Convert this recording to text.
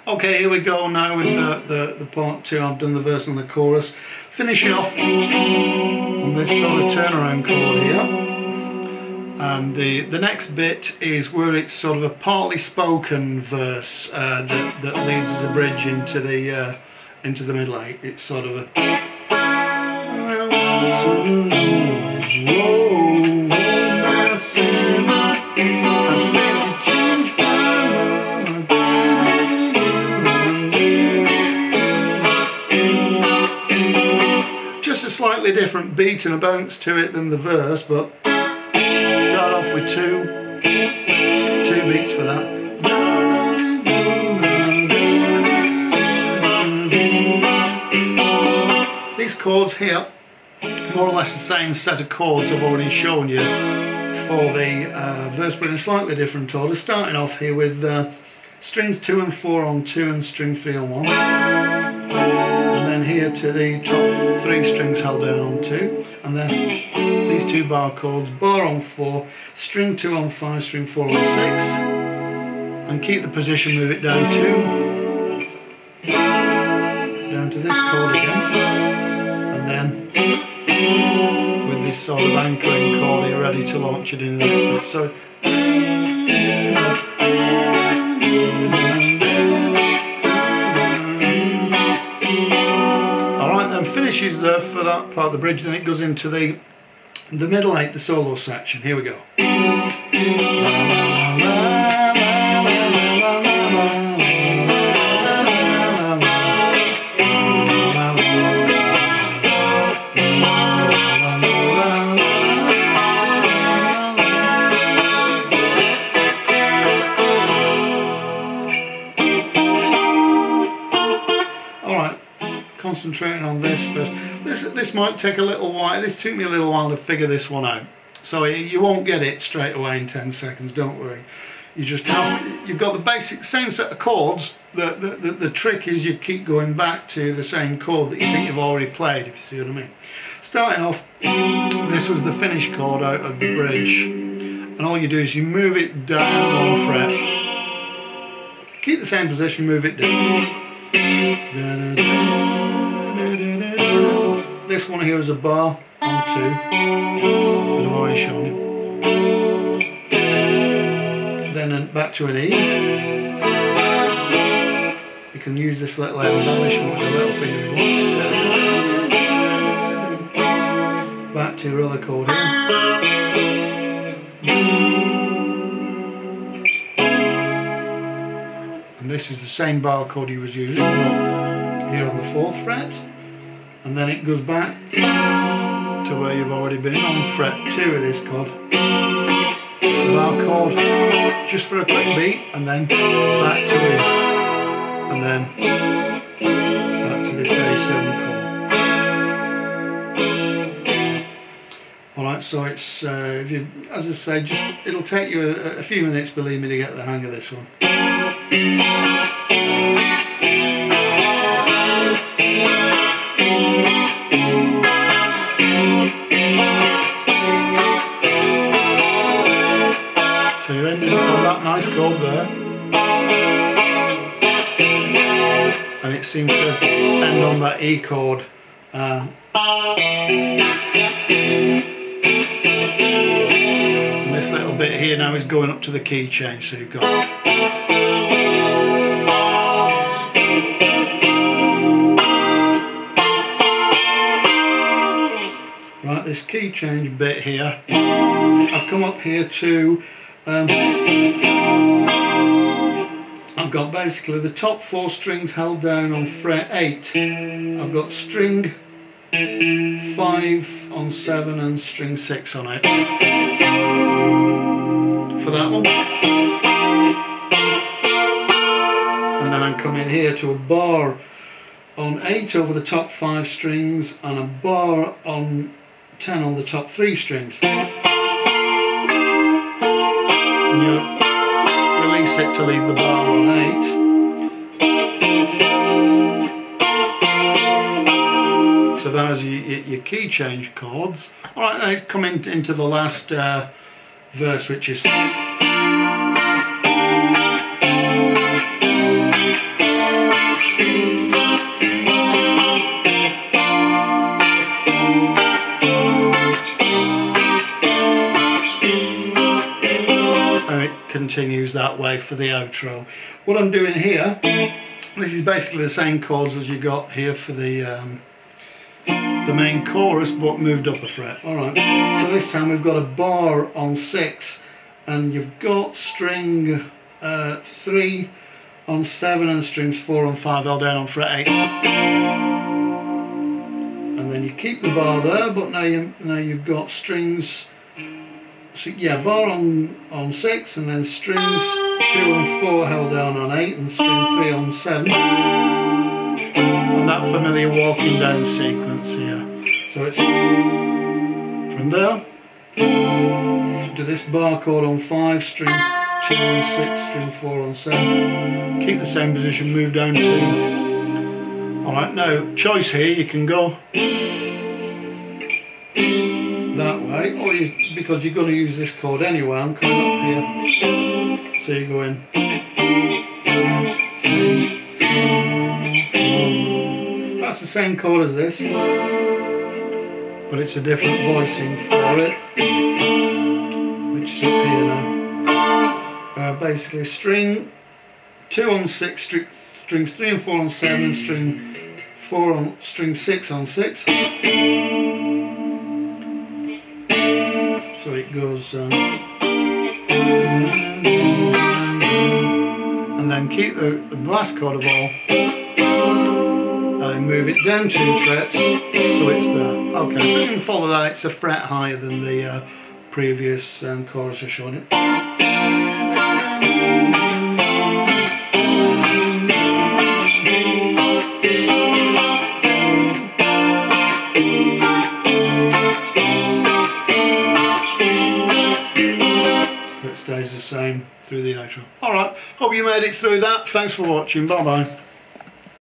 Okay, here we go now with the part two. I've done the verse and the chorus. Finishing off on this sort of turnaround chord here. And the next bit is where it's sort of a partly spoken verse that leads as a bridge into the middle eight. It's sort of a just a slightly different beat and a bounce to it than the verse, but start off with two beats for that. These chords here, more or less the same set of chords I've already shown you for the verse, but in a slightly different order. Starting off here with strings 2 and 4 on 2 and string 3 on 1. And then here to the top 3 strings held down on 2. And then these 2 bar chords, bar on 4, string 2 on 5, string 4 on 6. And keep the position, move it down 2. Down to this chord again. And then with this sort of anchoring chord here, ready to launch it into the next bit. So alright, then finishes there for that part of the bridge, then it goes into the middle eight, the solo section. Here we go. Concentrating on this first. This might take a little while. This took me a little while to figure this one out. So you won't get it straight away in 10 seconds, don't worry. You just have, you've got the basic same set of chords. The trick is you keep going back to the same chord that you think you've already played, if you see what I mean. Starting off, this was the finish chord out of the bridge. And all you do is you move it down 1 fret. Keep the same position, move it down. This one here is a bar on 2 that I've already shown you. Then back to an E. You can use this little embellishment with a little finger if you want. Back to your other chord here. And this is the same bar chord he was using here on the 4th fret. And then it goes back to where you've already been on fret 2 of this chord. Bar chord, just for a quick beat, and then back to it, and then back to this A7 chord. Alright, so it's, if you, as I say, just it'll take you a few minutes, believe me, to get the hang of this one. So you're ending up on that nice chord there, and it seems to end on that E chord. And this little bit here now is going up to the key change, so you've got right, this key change bit here. I've come up here to I've got basically the top 4 strings held down on fret 8. I've got string 5 on 7 and string 6 on 8 for that one. And then I'm coming here to a bar on 8 over the top 5 strings and a bar on 10 on the top 3 strings. And you release it to leave the bar on 8. So those are your key change chords. Alright, now come into the last verse, which is that way for the outro. What I'm doing here, this is basically the same chords as you got here for the main chorus, but moved up a fret. Alright, so this time we've got a bar on 6, and you've got string 3 on 7 and strings 4 and 5 held down on fret 8. And then you keep the bar there, but now you've got strings, so yeah, bar on 6, and then strings 2 and 4 held down on 8, and string 3 on 7. And that familiar walking down sequence here. So it's from there to this bar chord on 5, string 2 on 6, string 4 on 7. Keep the same position, move down 2. Alright, now choice here, you can go that way, or because you're going to use this chord anyway, I'm coming up here. So you go in 2, 3, 4. That's the same chord as this, but it's a different voicing for it, which is up here now. Basically string 2 on 6, strings 3 and 4 on 7, string 6 on 6. So it goes and then keep the last chord of all, move it down 2 frets, so it's there. Okay, so you can follow that, it's a fret higher than the previous chorus I showed you. Stays the same through the outro. Alright, hope you made it through that. Thanks for watching. Bye bye.